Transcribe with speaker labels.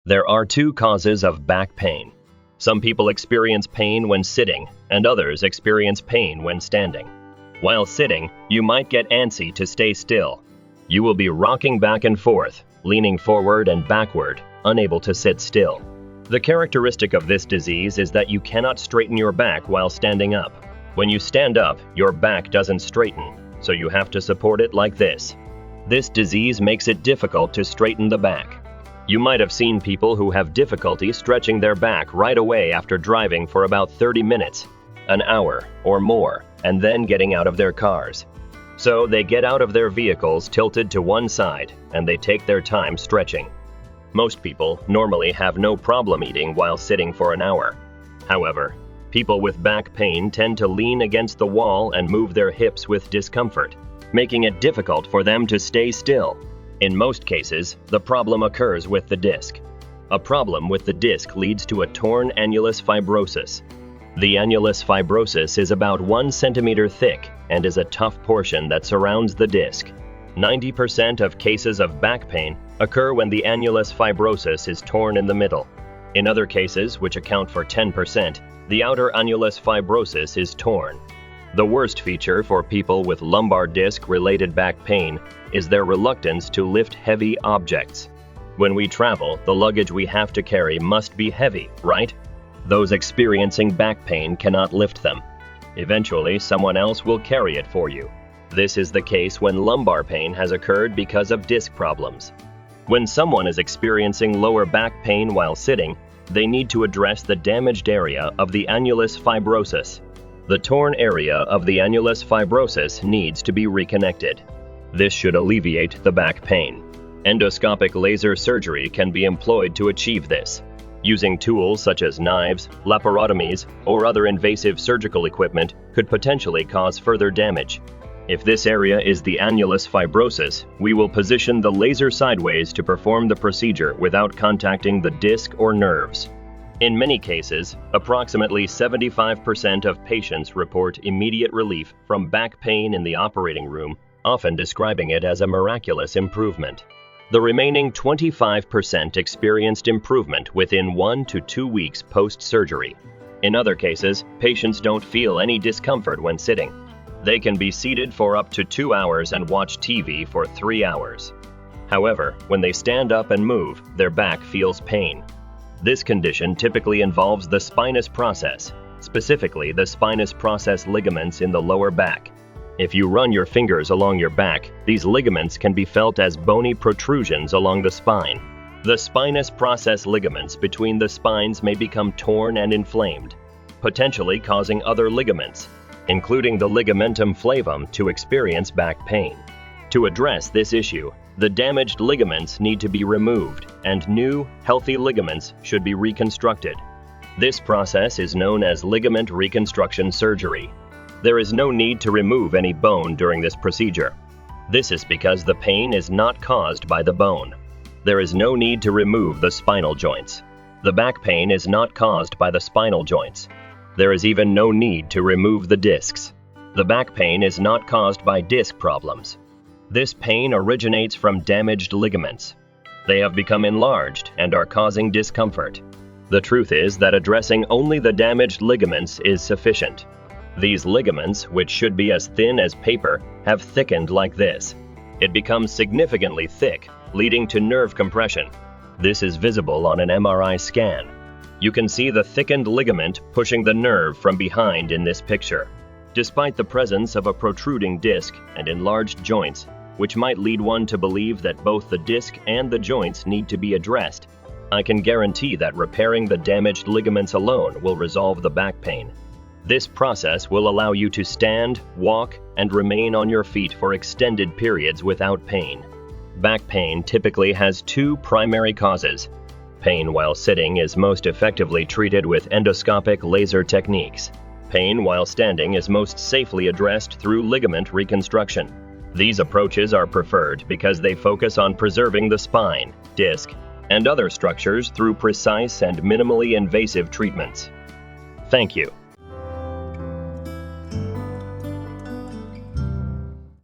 Speaker 1: There are two causes of back pain. Some people experience pain when sitting, and others experience pain when standing. While sitting, you might get antsy to stay still. You will be rocking back and forth, leaning forward and backward, unable to sit still. The characteristic of this disease is that you cannot straighten your back while standing up. When you stand up, your back doesn't straighten, so you have to support it like this. This disease makes it difficult to straighten the back. You might have seen people who have difficulty stretching their back right away after driving for about 30 minutes, an hour, or more, and then getting out of their cars. So they get out of their vehicles tilted to one side, and they take their time stretching. Most people normally have no problem eating while sitting for an hour. However, people with back pain tend to lean against the wall and move their hips with discomfort, making it difficult for them to stay still. In most cases, the problem occurs with the disc. A problem with the disc leads to a torn annulus fibrosus. The annulus fibrosus is about 1 centimeter thick and is a tough portion that surrounds the disc. 90% of cases of back pain occur when the annulus fibrosus is torn in the middle. In other cases, which account for 10%, the outer annulus fibrosus is torn. The worst feature for people with lumbar disc-related back pain is their reluctance to lift heavy objects. When we travel, the luggage we have to carry must be heavy, right? Those experiencing back pain cannot lift them. Eventually, someone else will carry it for you. This is the case when lumbar pain has occurred because of disc problems. When someone is experiencing lower back pain while sitting, they need to address the damaged area of the annulus fibrosus. The torn area of the annulus fibrosus needs to be reconnected. This should alleviate the back pain. Endoscopic laser surgery can be employed to achieve this. Using tools such as knives, laparotomies, or other invasive surgical equipment could potentially cause further damage. If this area is the annulus fibrosus, we will position the laser sideways to perform the procedure without contacting the disc or nerves. In many cases, approximately 75% of patients report immediate relief from back pain in the operating room, often describing it as a miraculous improvement. The remaining 25% experienced improvement within 1 to 2 weeks post-surgery. In other cases, patients don't feel any discomfort when sitting. They can be seated for up to 2 hours and watch TV for 3 hours. However, when they stand up and move, their back feels pain. This condition typically involves the spinous process, specifically the spinous process ligaments in the lower back. If you run your fingers along your back, these ligaments can be felt as bony protrusions along the spine. The spinous process ligaments between the spines may become torn and inflamed, potentially causing other ligaments, including the ligamentum flavum, to experience back pain. To address this issue, the damaged ligaments need to be removed, and new, healthy ligaments should be reconstructed. This process is known as ligament reconstruction surgery. There is no need to remove any bone during this procedure. This is because the pain is not caused by the bone. There is no need to remove the spinal joints. The back pain is not caused by the spinal joints. There is even no need to remove the discs. The back pain is not caused by disc problems. This pain originates from damaged ligaments. They have become enlarged and are causing discomfort. The truth is that addressing only the damaged ligaments is sufficient. These ligaments, which should be as thin as paper, have thickened like this. It becomes significantly thick, leading to nerve compression. This is visible on an MRI scan. You can see the thickened ligament pushing the nerve from behind in this picture. Despite the presence of a protruding disc and enlarged joints, which might lead one to believe that both the disc and the joints need to be addressed, I can guarantee that repairing the damaged ligaments alone will resolve the back pain. This process will allow you to stand, walk, and remain on your feet for extended periods without pain. Back pain typically has 2 primary causes. Pain while sitting is most effectively treated with endoscopic laser techniques. Pain while standing is most safely addressed through ligament reconstruction. These approaches are preferred because they focus on preserving the spine, disc, and other structures through precise and minimally invasive treatments. Thank you.